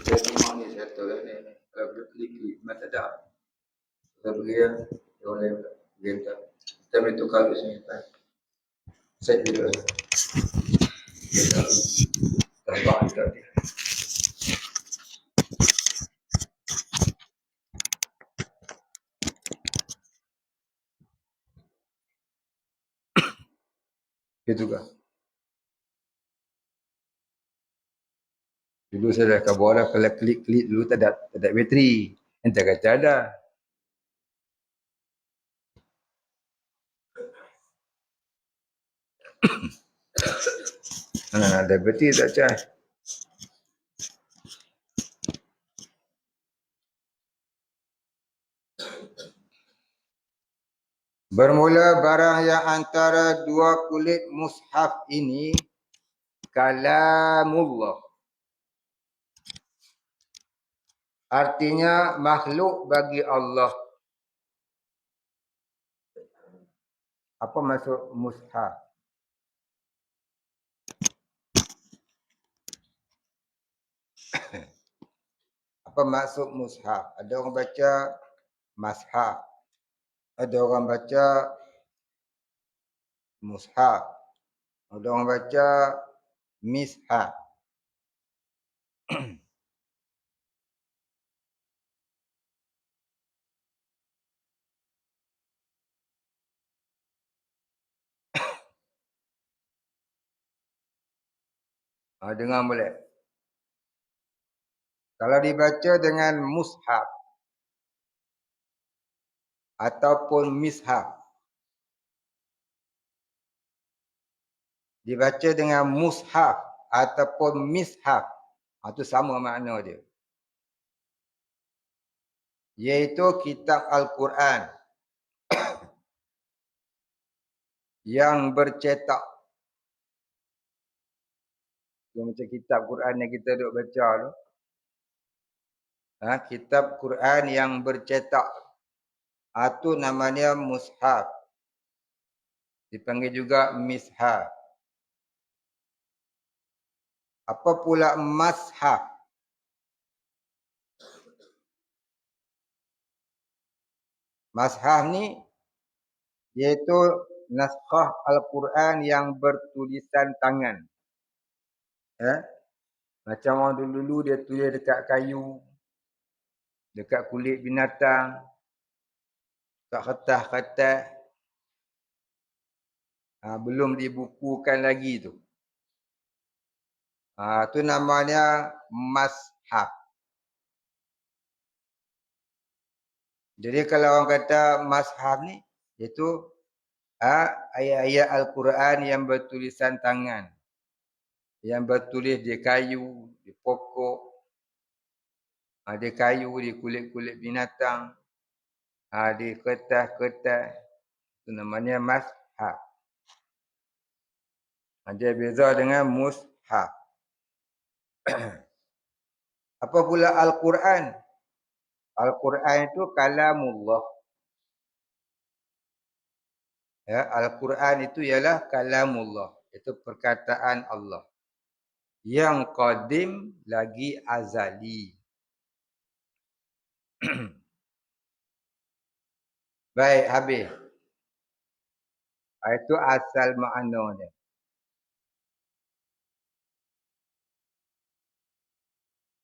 Jadi mak ni satu lah ni. Kalau klik-klik mata dah. Kita beri oleh kita. Kita boleh tukar di sini. Set video. Kita terbang tadi. Itu juga. Dulu saya dah kabar lah, kalau klik-klik dulu tak ada bateri. Entah kata ada. Ada bateri tak charge. Bermula barang yang antara dua kulit mushaf ini kalamullah. Artinya makhluk bagi Allah. Apa maksud mushaf? Apa maksud mushaf? Ada orang baca mashaf. Ada orang baca mushaf. Ada orang baca mishaf. Dengar boleh? Kalau dibaca dengan mushaf ataupun mishaf, dibaca dengan mushaf ataupun mishaf, itu sama makna dia. Iaitu kitab Al-Quran yang bercetak. Macam kitab Quran yang kita duk baca tu. Kitab Quran yang bercetak. Itu namanya mushaf. Dipanggil juga mishaf. Apa pula mashaf? Mashaf ni iaitu naskah Al-Quran yang bertulisan tangan. Macam orang dulu-dulu dia tulis dekat kayu, dekat kulit binatang, dekat kertas-kertas. Belum dibukukan lagi tu. Tu namanya mashaf. Jadi kalau orang kata mashaf ni, iaitu ayat-ayat Al-Quran yang bertulisan tangan. Yang bertulis di kayu, di pokok, di kayu, di kulit-kulit binatang, di kertas-kertas. Itu namanya mashaf. Dia beza dengan mushaf. Apa pula Al-Quran? Al-Quran itu kalamullah. Al-Quran itu ialah kalamullah. Itu perkataan Allah. Yang qadim lagi azali. Baik, habis. Itu asal maknanya.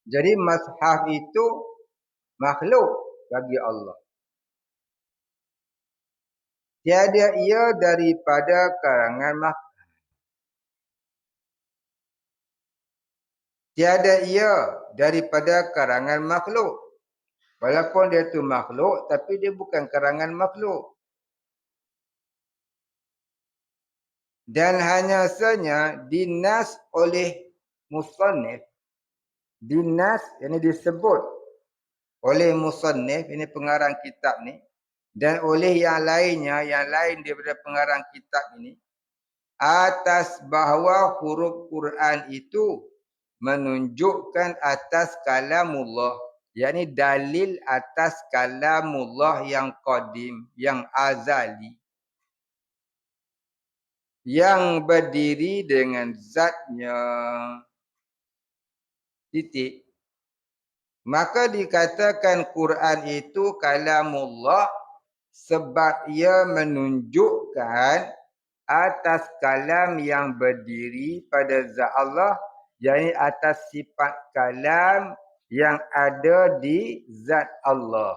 Jadi mashaf itu makhluk bagi Allah. Tiada ia daripada karangan makhluk. Tiada ia daripada karangan makhluk. Walaupun dia itu makhluk, tapi dia bukan karangan makhluk. Dan hanya saja dinas oleh musannif. Dinas, ini disebut oleh musannif, ini pengarang kitab ni. Dan oleh yang lainnya, yang lain daripada pengarang kitab ini. Atas bahawa huruf Quran itu menunjukkan atas kalamullah. Yakni dalil atas kalamullah yang qadim, yang azali. Yang berdiri dengan zatnya. Titik. Maka dikatakan Quran itu kalamullah sebab ia menunjukkan atas kalam yang berdiri pada zat Allah, yakni atas sifat kalam yang ada di zat Allah.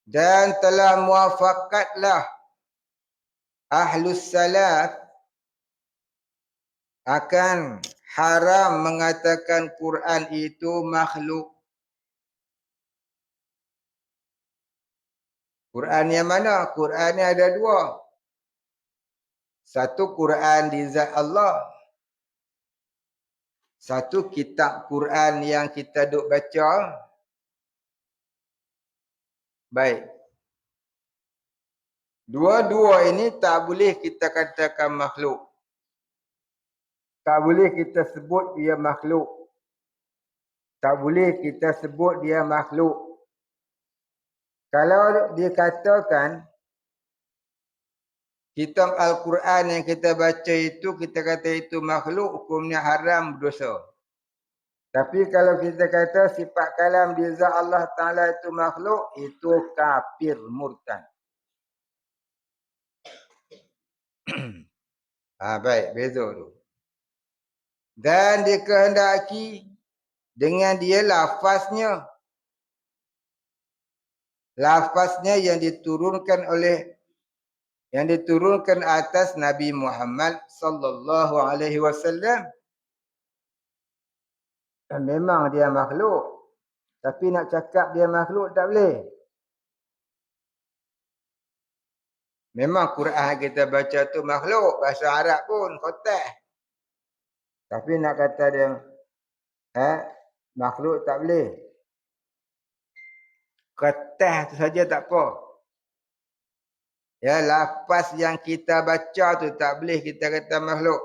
Dan telah muafakatlah Ahlus Salaf akan haram mengatakan Quran itu makhluk. Quran yang mana? Quran ni ada dua. Satu Quran di zat Allah. Satu kitab Quran yang kita duk baca. Baik. Dua-dua ini tak boleh kita katakan makhluk. Tak boleh kita sebut dia makhluk. Tak boleh kita sebut dia makhluk. Kalau dikatakan kitab Al-Quran yang kita baca itu, kita kata itu makhluk, hukumnya haram, berdosa. Tapi kalau kita kata sifat kalam di zat Allah Ta'ala itu makhluk, itu kafir, murtad. Baik, beza tu. Dan dikehendaki dengan dia lafaznya. Lafaznya yang diturunkan atas Nabi Muhammad sallallahu alaihi wasallam. Memang dia makhluk. Tapi nak cakap dia makhluk tak boleh. Memang Quran kita baca tu makhluk. Bahasa Arab pun khotah. Tapi nak kata dia makhluk tak boleh. Khotah tu saja tak apa. Ya, lafaz yang kita baca tu tak boleh kita kata makhluk.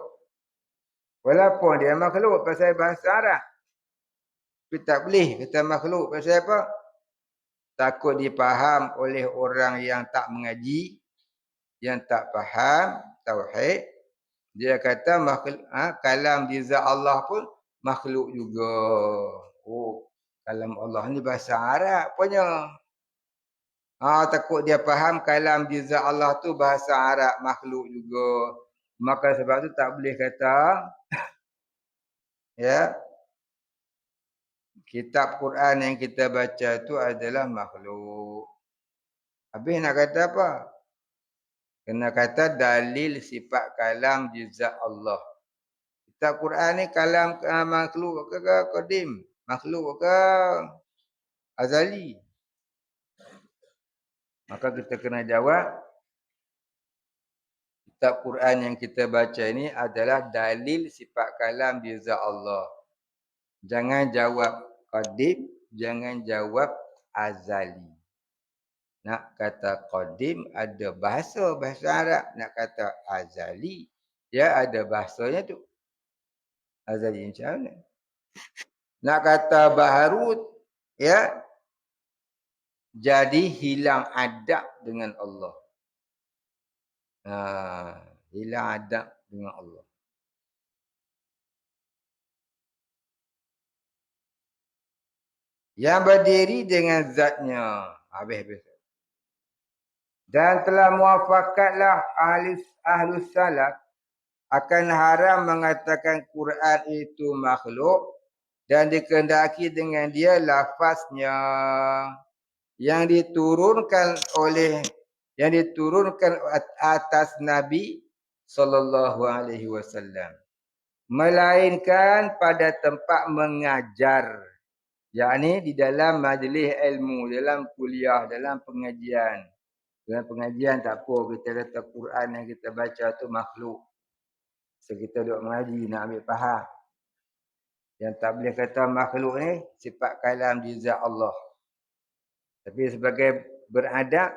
Walaupun dia makhluk pasal bahasa Arab. Tapi tak boleh kata makhluk pasal apa? Takut dipaham oleh orang yang tak mengaji, yang tak faham tauhid. Dia kata makhluk, kalam di zat Allah pun makhluk juga. Oh, kalam Allah ni bahasa Arab punya. Takut dia faham kalam di zat Allah tu bahasa Arab, makhluk juga. Maka sebab tu tak boleh kata ya, kitab Quran yang kita baca tu adalah makhluk. Habis nak kata apa? Kena kata dalil sifat kalam di zat Allah. Kitab Quran ni kalam makhluk ke qadim? Makhluk ke azali? Maka kita kena jawab, kitab Quran yang kita baca ini adalah dalil sifat kalam di zat Allah. Jangan jawab qadim, jangan jawab azali. Nak kata qadim ada bahasa Arab, nak kata azali ya ada bahasanya tu. Azali macam mana? Nak kata baharut ya jadi hilang adab dengan Allah. Hilang adab dengan Allah. Yang berdiri dengan zatnya. Habis. Dan telah muafakatlah ahlus salaf akan haram mengatakan Quran itu makhluk dan dikehendaki dengan dia lafaznya yang diturunkan atas Nabi sallallahu alaihi wasallam, melainkan pada tempat mengajar, yakni di dalam majlis ilmu, dalam kuliah, dalam pengajian. Dalam pengajian tak apa kita kata Quran yang kita baca tu makhluk. So kita duduk mengaji nak ambil faham. Yang tak boleh kata makhluk ni sifat kalam di zat Allah. Tapi sebagai beradab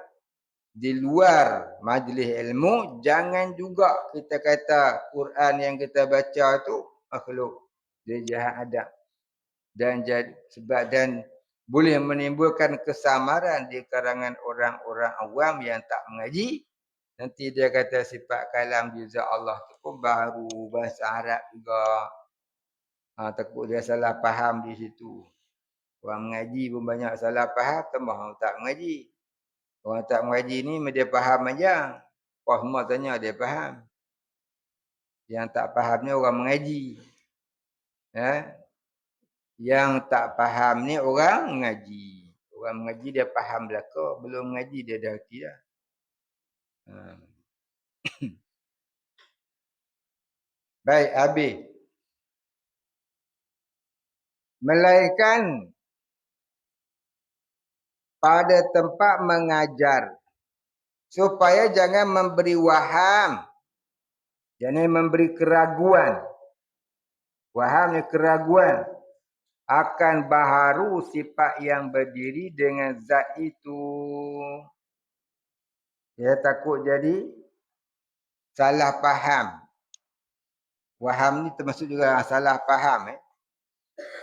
di luar majlis ilmu, jangan juga kita kata Quran yang kita baca tu makhluk. Dia jahat adab. Dan boleh menimbulkan kesamaran di kalangan orang-orang awam yang tak mengaji Nanti dia kata sifat kalam di zat Allah tu pun baru bahasa Arab juga. Takut dia salah faham di situ. Orang mengaji pun banyak salah faham, tambah orang tak mengaji. Orang tak mengaji ni dia faham aja. Apa semua tanya dia faham. Yang tak faham ni orang mengaji. Yang tak faham ni orang mengaji. Orang mengaji dia faham belaka, belum mengaji dia dah erti dah. Baik, habis. Melainkan pada tempat mengajar. Supaya jangan memberi waham. Jangan memberi keraguan. Waham ni keraguan. Akan baharu sifat yang berdiri dengan zat itu. Dia takut jadi salah faham. Waham ni termasuk juga salah faham.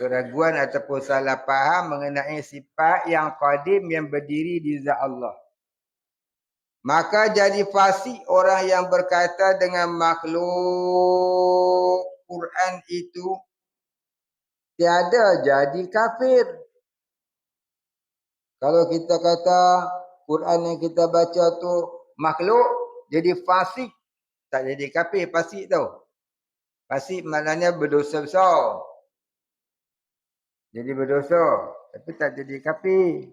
Keraguan ataupun salah faham mengenai sifat yang qadim yang berdiri di zat Allah. Maka jadi fasik orang yang berkata dengan makhluk Quran itu tiada jadi kafir. Kalau kita kata Quran yang kita baca tu makhluk, jadi fasik. Tak jadi kafir, fasik tau. Fasik maknanya berdosa besar. Jadi berdosa, tapi tak jadi kafir.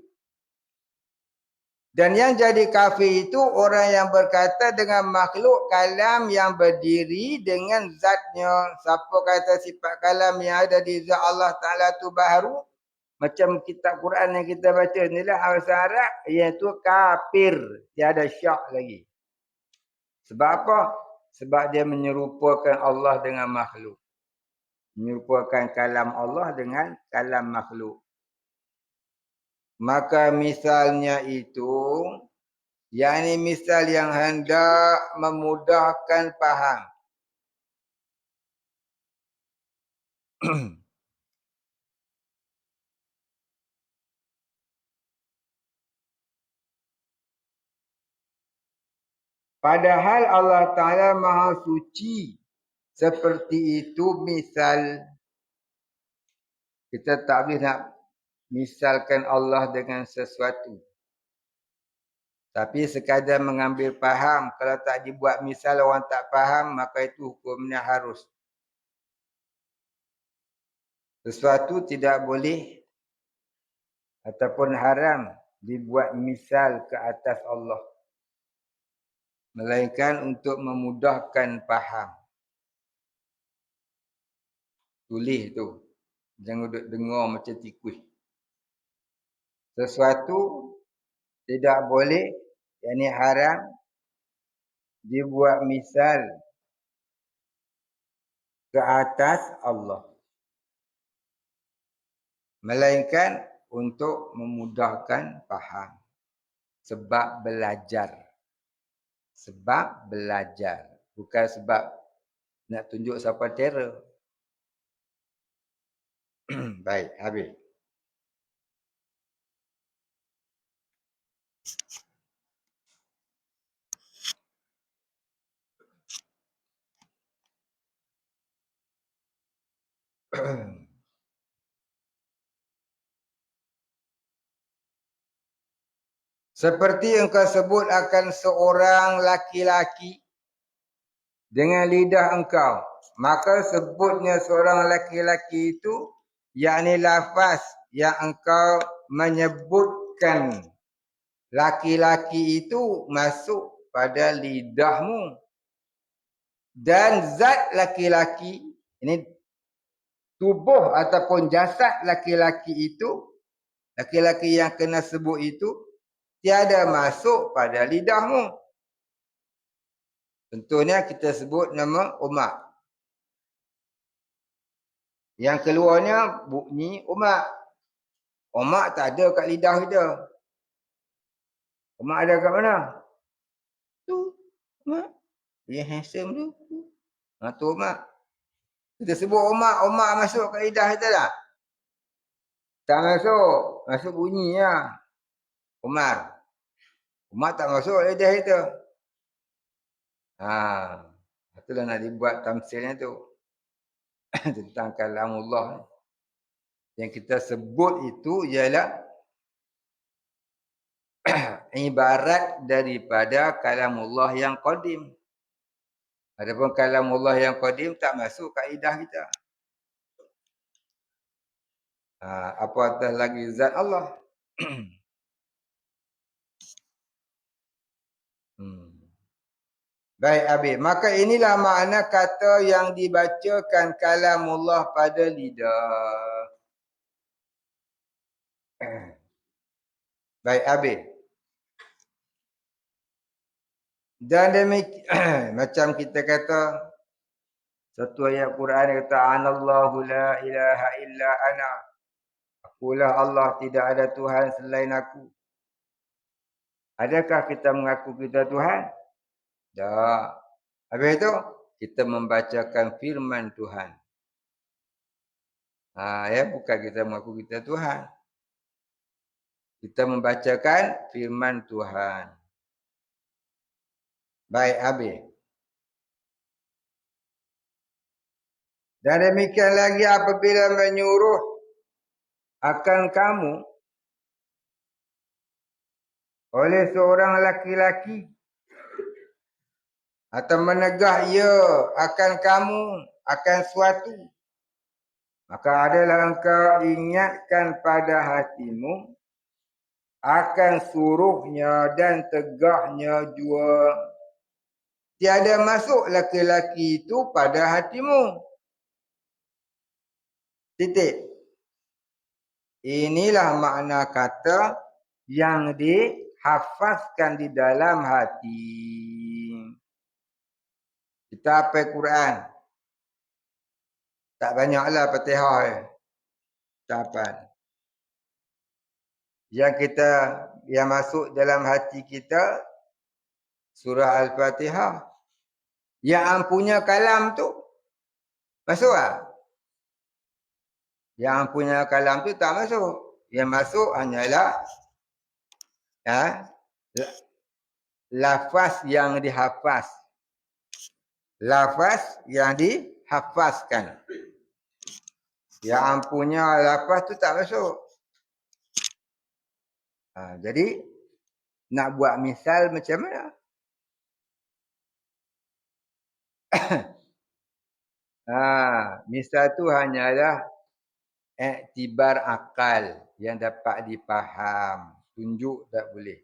Dan yang jadi kafir itu orang yang berkata dengan makhluk kalam yang berdiri dengan zatnya. Siapa kata sifat kalam yang ada di zat Allah Ta'ala tu baharu, macam kitab Quran yang kita baca ni lah bahasa Arab, iaitu kafir. Tiada syak lagi. Sebab apa? Sebab dia menyerupakan Allah dengan makhluk. Menyerupakan kalam Allah dengan kalam makhluk. Maka misalnya itu, yakni misal yang hendak memudahkan faham. Padahal Allah Ta'ala Maha Suci. Seperti itu misal. Kita tak boleh nak misalkan Allah dengan sesuatu. Tapi sekadar mengambil faham. Kalau tak dibuat misal orang tak faham, maka itu hukumnya harus. Sesuatu tidak boleh ataupun haram dibuat misal ke atas Allah. Melainkan untuk memudahkan faham. Tulis tu. Jangan duduk dengar macam tikus. Sesuatu tidak boleh, yakni haram, dibuat misal ke atas Allah. Melainkan untuk memudahkan faham. Sebab belajar. Sebab belajar. Bukan sebab nak tunjuk siapa terror. Baik, habis. Seperti engkau sebut akan seorang laki-laki dengan lidah engkau. Maka sebutnya seorang laki-laki itu, yakni lafaz yang engkau menyebutkan laki-laki itu masuk pada lidahmu. Dan zat laki-laki, ini tubuh ataupun jasad laki-laki itu, laki-laki yang kena sebut itu, tiada masuk pada lidahmu. Contohnya kita sebut nama Umar. Yang keluarnya bunyi Umar. Umar tak ada kat lidah kita. Umar ada kat mana? Tu Umar. Dia handsome tu. Tu Umar. Kita sebut Umar, Umar masuk kat lidah kita tak? Tak masuk. Masuk bunyi lah. Umar. Umar tak masuk lidah kita. Itulah nak dibuat tamsilnya tu. Tentang kalamullah. Yang kita sebut itu ialah ibarat daripada kalamullah yang qadim. Adapun kalamullah yang qadim tak masuk kaedah kita. Apatah lagi zat Allah. Baik Habib, maka inilah makna kata yang dibacakan kalamullah pada lidah. Baik Habib. Dan demikian macam kita kata satu ayat Quran kata anallahu la ilaha illa ana. Akulah Allah, tidak ada Tuhan selain aku. Adakah kita mengaku kita Tuhan? Tak. Habis itu kita membacakan firman Tuhan. Bukan kita mengaku kita Tuhan. Kita membacakan firman Tuhan. Baik habis. Dan demikian lagi apabila menyuruh akan kamu oleh seorang laki-laki atau menegah ia akan kamu akan suatu, maka adalah engkau ingatkan pada hatimu akan suruhnya dan tegahnya jua. Tiada masuk laki-laki itu pada hatimu. Titik. Inilah makna kata yang dihafazkan di dalam hati. Kita hafal Quran. Tak banyaklah Fatihah. Tahapan. Yang masuk dalam hati kita surah Al-Fatihah. Yang punya kalam tu masuk tak? Yang punya kalam tu tak masuk. Yang masuk hanyalah lafaz yang dihafaz. Lafaz yang dihafazkan. Yang punya lafaz tu tak masuk. Jadi nak buat misal macam mana? Misal tu hanyalah iktibar akal yang dapat dipaham. Tunjuk tak boleh.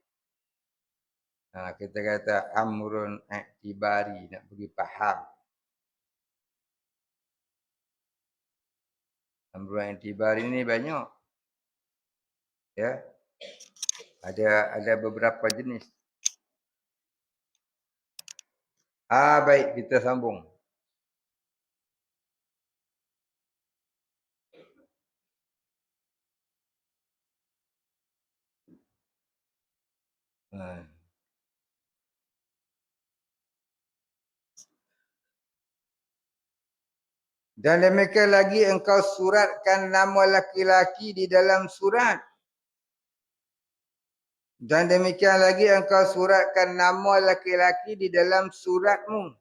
Kita kata amrun iktibari, nak bagi faham. Amrun iktibari ni banyak. Ya. Ada beberapa jenis. Baik, kita sambung. Dan demikian lagi engkau suratkan nama laki-laki di dalam surat. Dan demikian lagi engkau suratkan nama laki-laki di dalam suratmu.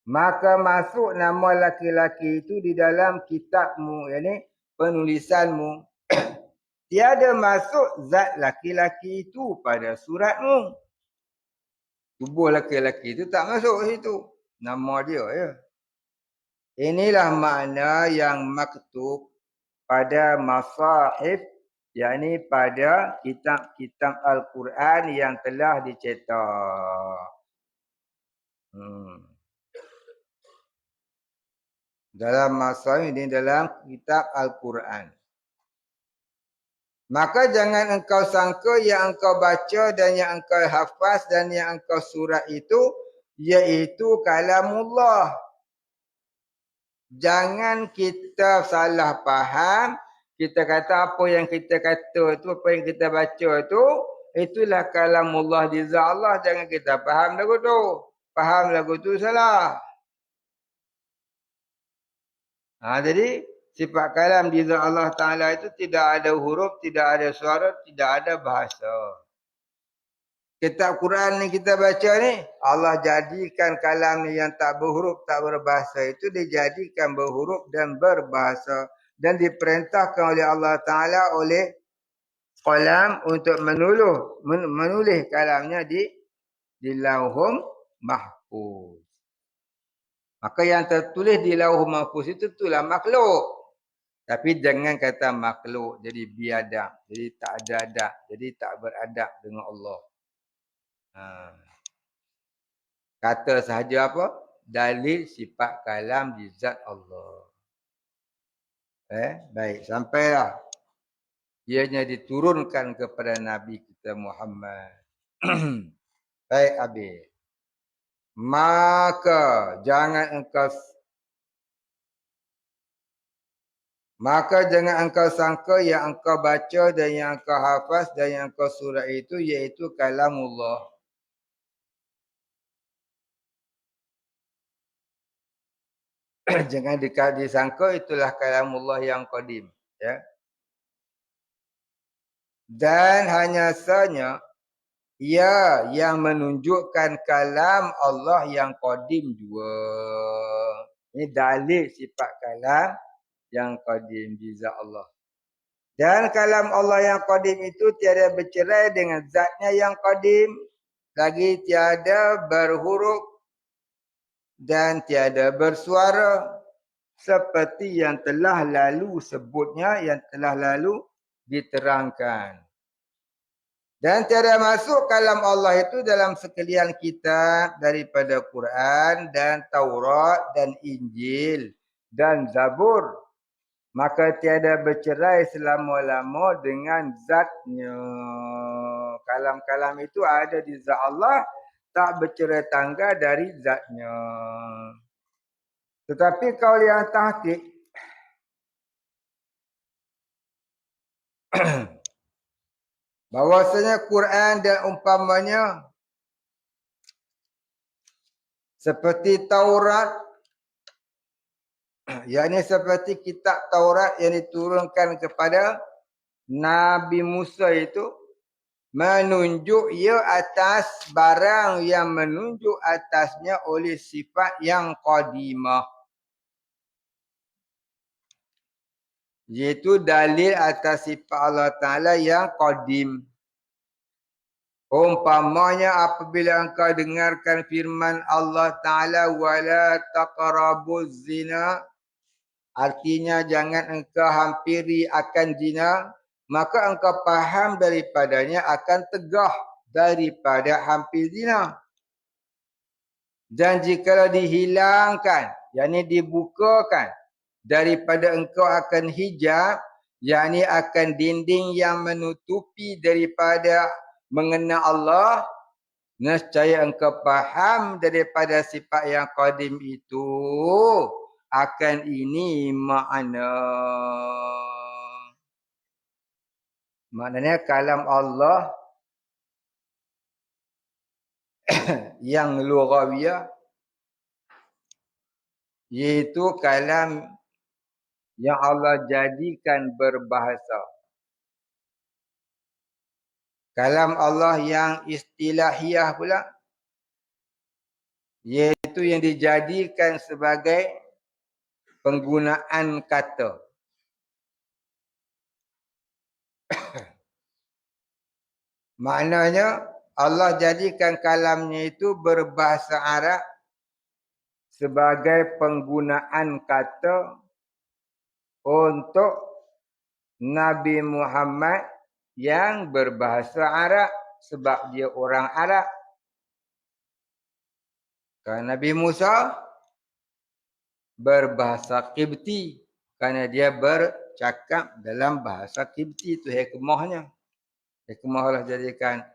Maka masuk nama laki-laki itu di dalam kitabmu, yakni penulisanmu. Tiada masuk zat laki-laki itu pada suratmu. Tubuh laki-laki itu tak masuk situ. Nama dia ya. Inilah makna yang maktub pada masahif, yakni pada kitab-kitab Al-Quran yang telah dicetak. Dalam masahif ini dalam kitab Al-Quran. Maka jangan engkau sangka yang engkau baca dan yang engkau hafaz dan yang engkau surat itu iaitu kalamullah. Jangan kita salah faham. Kita kata apa yang kita kata itu, apa yang kita baca itu, itulah kalamullah di zat Allah. Jangan kita faham lagu tu. Faham lagu tu salah. Jadi sifat kalam di zat Allah Ta'ala itu tidak ada huruf, tidak ada suara, tidak ada bahasa. kitab Quran ni kita baca ni, Allah jadikan kalam ni yang tak berhuruf, tak berbahasa itu dijadikan berhuruf dan berbahasa. Dan diperintahkan oleh Allah Ta'ala oleh qalam untuk menulis kalamnya di lauhum mahfuz. Maka yang tertulis di lauhum mahfuz itu itulah makhluk. Tapi jangan kata makhluk jadi biadab, jadi tak ada adab, jadi tak beradab dengan Allah. Kata sahaja apa? Dalil sifat kalam di zat Allah. Baik, sampailah. Ianya diturunkan kepada Nabi kita Muhammad. Baik, habis. Maka jangan engkau sangka yang engkau baca dan yang engkau hafaz dan yang engkau surah itu iaitu kalamullah. Jangan disangka itulah kalamullah yang qadim, ya. Dan hanya saja ia yang menunjukkan kalam Allah yang qadim juga. Ini dalil sifat kalam yang qadim di zat Allah. Dan kalam Allah yang qadim itu tiada bercerai dengan zatnya yang qadim, lagi tiada berhuruf dan tiada bersuara, seperti yang telah lalu sebutnya, yang telah lalu diterangkan. Dan tiada masuk kalam Allah itu dalam sekalian kitab daripada Quran dan Taurat dan Injil dan Zabur. Maka tiada bercerai selama-lama dengan zatnya. Kalam-kalam itu ada di zat Allah, tak bercerai tangga dari zatnya. Tetapi kaul yang tahqiq bahwasanya Quran dan umpamanya seperti Taurat, yakni seperti kitab Taurat yang diturunkan kepada Nabi Musa itu, menunjuk ia atas barang yang menunjuk atasnya oleh sifat yang qadimah. Iaitu dalil atas sifat Allah Ta'ala yang qadim. Umpamanya apabila engkau dengarkan firman Allah Ta'ala wala taqrabuz zina, artinya jangan engkau hampiri akan zina, maka engkau faham daripadanya akan tegah daripada hampir zina. Dan jika dihilangkan, yakni dibukakan daripada engkau akan hijab, yakni akan dinding yang menutupi daripada mengenal Allah, nescaya engkau faham daripada sifat yang qadim itu akan ini maknanya kalam Allah yang lughawiyah, iaitu kalam yang Allah jadikan berbahasa. Kalam Allah yang istilahiyah pula, iaitu yang dijadikan sebagai penggunaan kata. Maknanya Allah jadikan kalamnya itu berbahasa Arab sebagai penggunaan kata untuk Nabi Muhammad yang berbahasa Arab, sebab dia orang Arab. Kerana Nabi Musa berbahasa Qibti, kerana dia bercakap dalam bahasa Qibti, itu hikmahnya. Hikmah Allah jadikan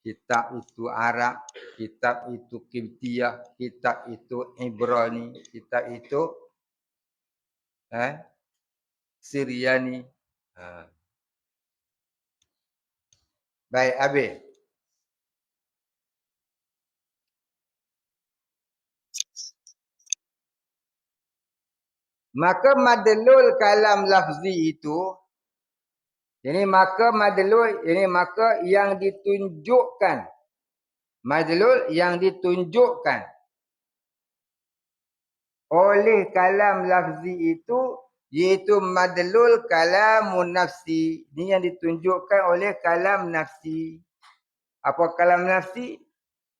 kitab itu Arab, kitab itu Qibtiyah, kitab itu Ibrani, kitab itu Syriani. Baik, habis. Maka madlul kalam lafzi itu, ini maka madlul, ini maka yang ditunjukkan Madlul yang ditunjukkan oleh kalam lafzi itu, iaitu madlul kalamun nafsi. Ini yang ditunjukkan oleh kalam nafsi. Apa kalam nafsi?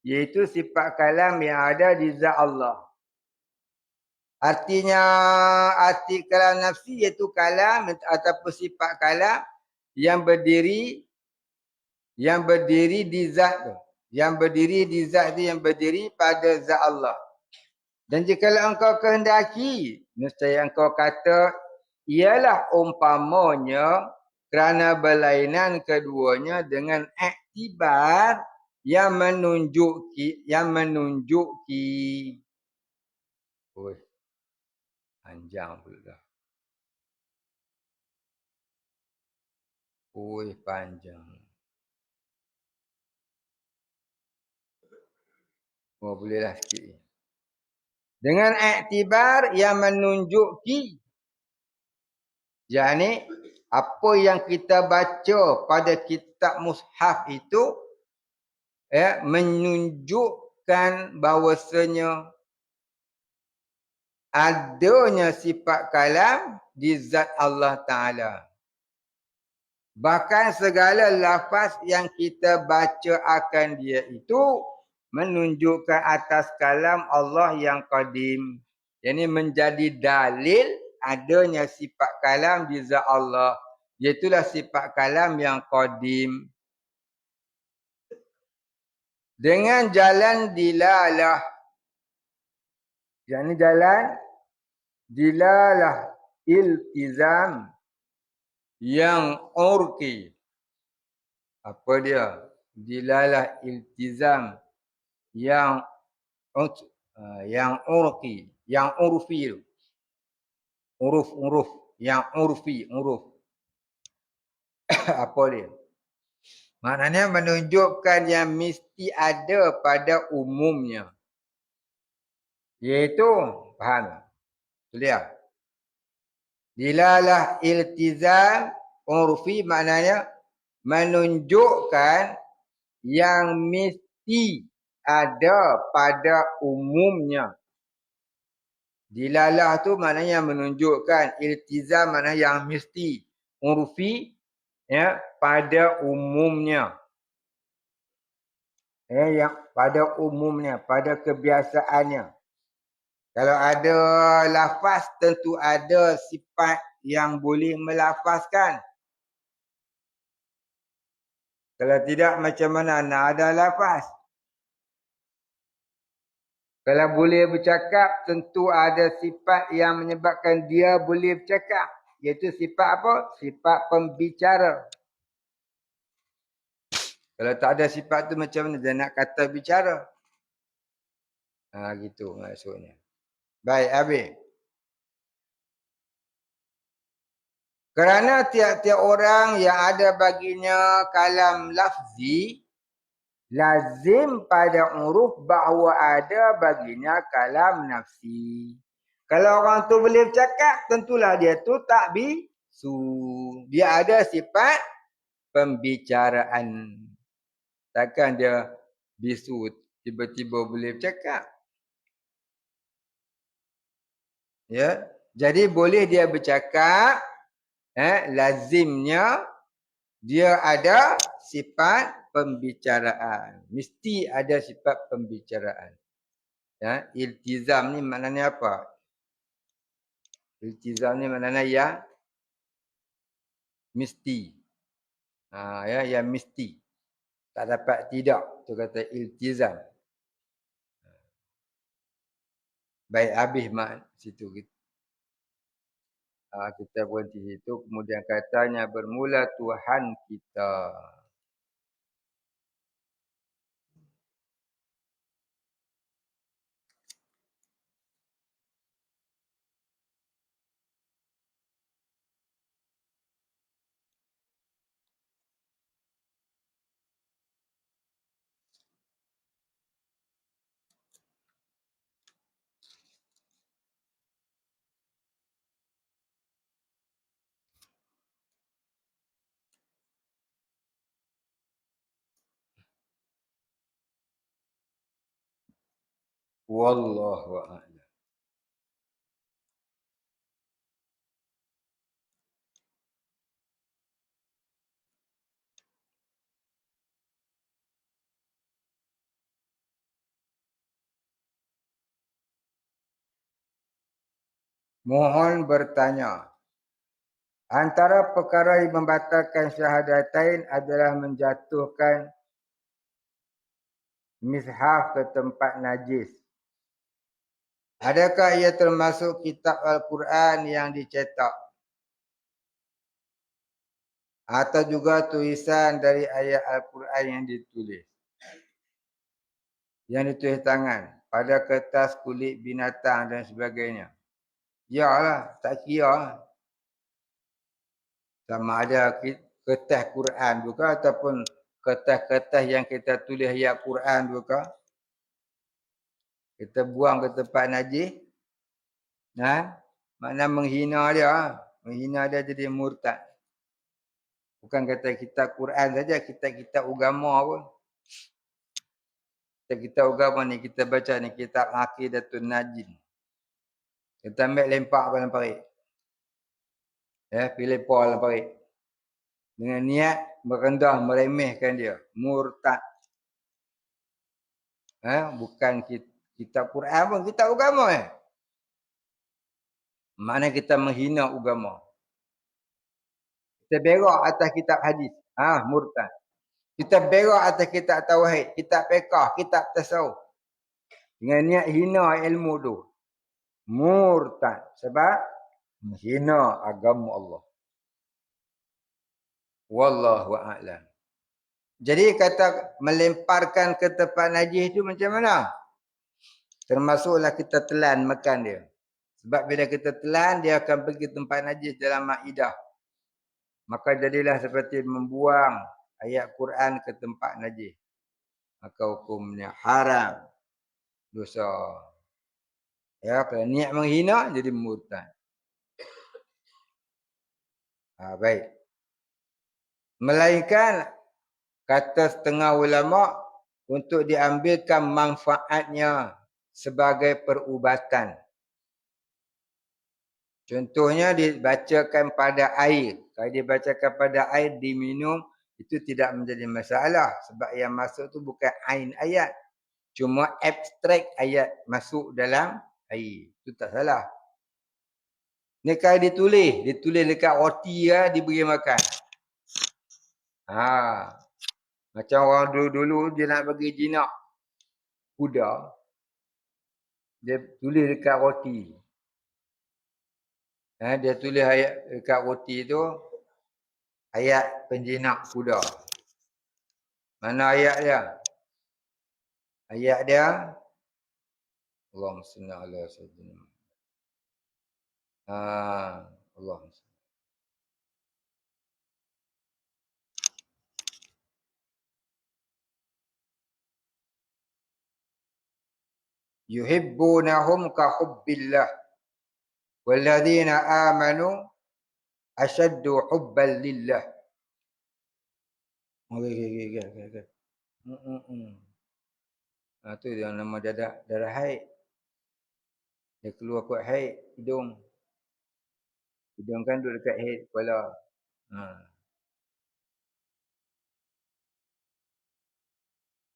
Iaitu sifat kalam yang ada di zat Allah. Artinya, arti kalam nafsi iaitu kalam ataupun sifat kalam yang berdiri di zat tu. Yang berdiri di zat tu, yang berdiri pada zat Allah. Dan jika engkau kehendaki, nescaya engkau kata, ialah umpamanya kerana berlainan keduanya dengan iktibar yang menunjuki. Oi, panjang pula. Oi, panjang. Oh, bolehlah sikit. Dengan iktibar yang menunjuki. Yani, apa yang kita baca pada kitab mushaf itu menunjukkan bahawasanya adanya sifat kalam di zat Allah Ta'ala. Bahkan segala lafaz yang kita baca akan dia itu menunjukkan atas kalam Allah yang qadim. Ini menjadi dalil adanya sifat kalam di zat Allah. Iaitulah sifat kalam yang qadim. Dengan jalan dilalah. Yang ini jalan dilalah iltizam yang urki. Apa dia? Dilalah iltizam yang urki, yang urfi. Uruf, yang urfi, uruf. Apa dia? Maknanya menunjukkan yang mesti ada pada umumnya. Iaitu, faham? Tulis. Dilalah iltizam urfi maknanya menunjukkan yang mesti ada pada umumnya. Dilalah tu maknanya menunjukkan, iltizam maknanya yang mesti, urfi pada umumnya. Yang pada umumnya, pada kebiasaannya. Kalau ada lafaz, tentu ada sifat yang boleh melafazkan. Kalau tidak, macam mana nak ada lafaz? Kalau boleh bercakap, tentu ada sifat yang menyebabkan dia boleh bercakap. Iaitu sifat apa? Sifat pembicara. Kalau tak ada sifat tu, macam mana dia nak kata bicara? Gitu maksudnya. Baik, habis. Kerana tiap-tiap orang yang ada baginya kalam lafzi, lazim pada uruf bahawa ada baginya kalam nafsi. Kalau orang tu boleh bercakap, tentulah dia tu tak bisu. Dia ada sifat pembicaraan. Takkan dia bisu tiba-tiba boleh bercakap. Ya, jadi boleh dia bercakap, lazimnya dia ada sifat pembicaraan. Mesti ada sifat pembicaraan. Ya, iltizam ni maknanya apa? Iltizam ni maknanya yang mesti. Yang mesti. Tak dapat tidak. Tu kata iltizam. Baik, habis mak situ kita. Kita berhenti situ. Kemudian katanya bermula Tuhan kita. Wallahu a'lam. Mohon bertanya, antara perkara yang membatalkan syahadatain adalah menjatuhkan mishaf ke tempat najis. Adakah ia termasuk kitab Al-Quran yang dicetak? Atau juga tulisan dari ayat Al-Quran yang ditulis? Yang ditulis tangan pada kertas kulit binatang dan sebagainya. Ya lah, tak kira. Sama ada kertas Quran juga ataupun kertas-kertas yang kita tulis ayat Quran juga. Kita buang ke tempat najis. Makna menghina dia. Menghina dia jadi murtad. Bukan kata kitab Quran saja, kitab-kitab agama pun. Kitab agama ni kita baca ni kitab Aqidatun Najin. Kita ambil lempak dalam parit. Pilih pol dalam parit. Dengan niat merendah, meremehkan dia. Murtad. Bukan kitab Quran pun, kitab agama . Makna kita menghina agama. Kita berak atas kitab hadis. Murtad. Kita berak atas kitab tauhid, kitab fiqh, kitab tasawuf. Dengan niat hina ilmu tu. Murtad. Sebab menghina agama Allah. Wallahu a'lam. Jadi kata melemparkan ke tempat najis tu macam mana? Termasuklah kita telan makan dia. Sebab bila kita telan, dia akan pergi tempat najis dalam maidah. Maka jadilah seperti membuang ayat Quran ke tempat najis. Maka hukumnya haram. Dosa. Kalau niat menghina, jadi murtad. Baik. Melainkan, kata setengah ulama, untuk diambilkan manfaatnya sebagai perubatan. Contohnya dibacakan pada air. Kalau dibacakan pada air, diminum, itu tidak menjadi masalah. Sebab yang masuk tu bukan ain ayat. Cuma abstrak ayat masuk dalam air. Itu tak salah. Ni kalau ditulis dekat roti diberi makan. Macam orang dulu-dulu dia nak bagi jinak kuda. Dia tulis dekat roti. Dia tulis ayat dekat roti tu, ayat penjinak kuda. Mana ayat dia? Ayat dia, Allahumma salli ala sayyidina. Allahumma salli. Yuhibbunahum ka hubbillah. Walladzina amanu asyaddu hubban lillah. Okay. Tu dia nama darah haid. Dia keluar kuat haid, hidung. Hidung kan duduk dekat haid kepala.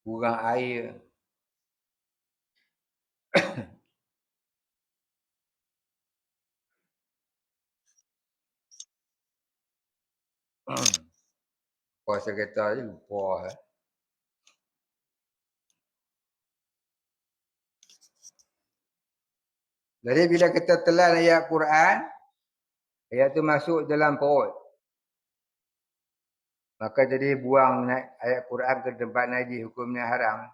Kurang air. Puasa kereta je lupa. Jadi bila kita telan ayat Quran, ayat tu masuk dalam perut. Maka jadi buang ayat Quran ke tempat najis, hukumnya haram.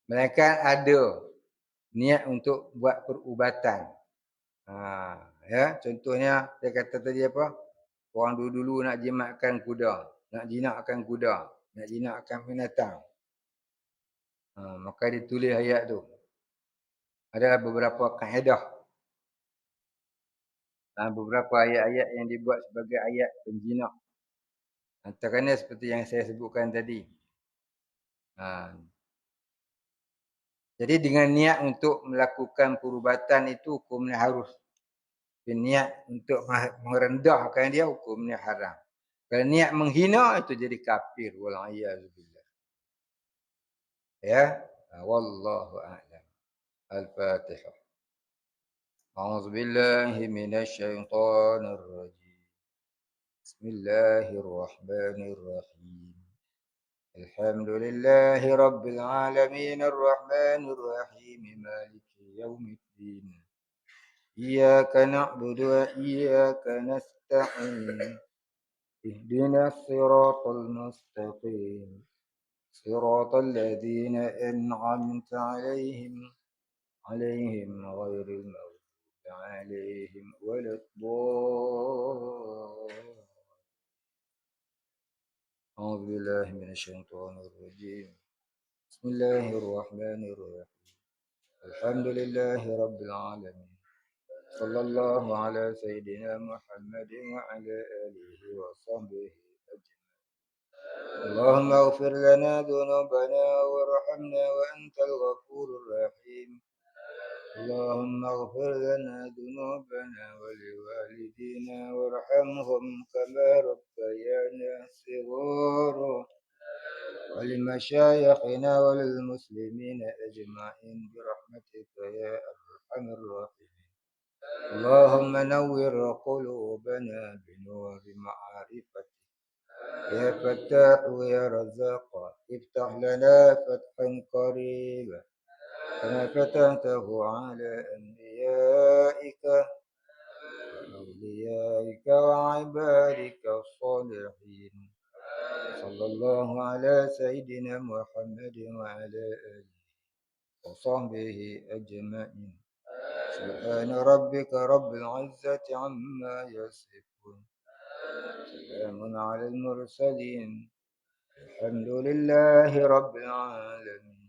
Melainkan ada niat untuk buat perubatan. Contohnya saya kata tadi apa? Orang dulu-dulu nak jimatkan kuda, nak jinakkan kuda, nak jinakkan binatang. Maka ditulis ayat tu. Ada beberapa kaedah. Beberapa ayat-ayat yang dibuat sebagai ayat penjinak. Antaranya seperti yang saya sebutkan tadi. Jadi dengan niat untuk melakukan perubatan itu hukumnya harus. Niat untuk merendahkan dia hukumnya haram. Kalau niat menghina itu jadi kafir. Wal'iyadzubillah. Ya. Wallahu a'lam. Al-Fatihah. أعوذ بالله من الشيطان الرجيم. بسم الله الرحمن الرحيم. الحمد لله رب العالمين الرحمن الرحيم مالك يوم الدين. إياك نعبد وإياك نستعين. اهدنا الصراط المستقيم. صراط الذين أنعمت عليهم غير المغضوب عليهم ولا الضالين. أعوذ بالله من الشيطان الرجيم. بسم الله الرحمن الرحيم. الحمد لله رب العالمين. صلى الله على سيدنا محمد وعلى آله وصحبه أجمعين. اللهم اغفر لنا ذنوبنا وارحمنا وأنت الغفور الرحيم. اللهم اغفر لنا ذنوبنا ولوالدينا وارحمهم كما ربيانا صغارا، ولمشايخنا وللمسلمين أجمعين برحمتك يا أرحم الراحمين. اللهم نور قلوبنا بنور معرفتك يا فتاح يا رزاق. افتح لنا فتحا قريبا كما فتحته على أوليائك وعبادك الصالحين. صلى الله على سيدنا محمد وعلى آله وصحبه أجمعين. سبحان ربك رب العزة عما يصفون. سلام على المرسلين. الحمد لله رب العالمين.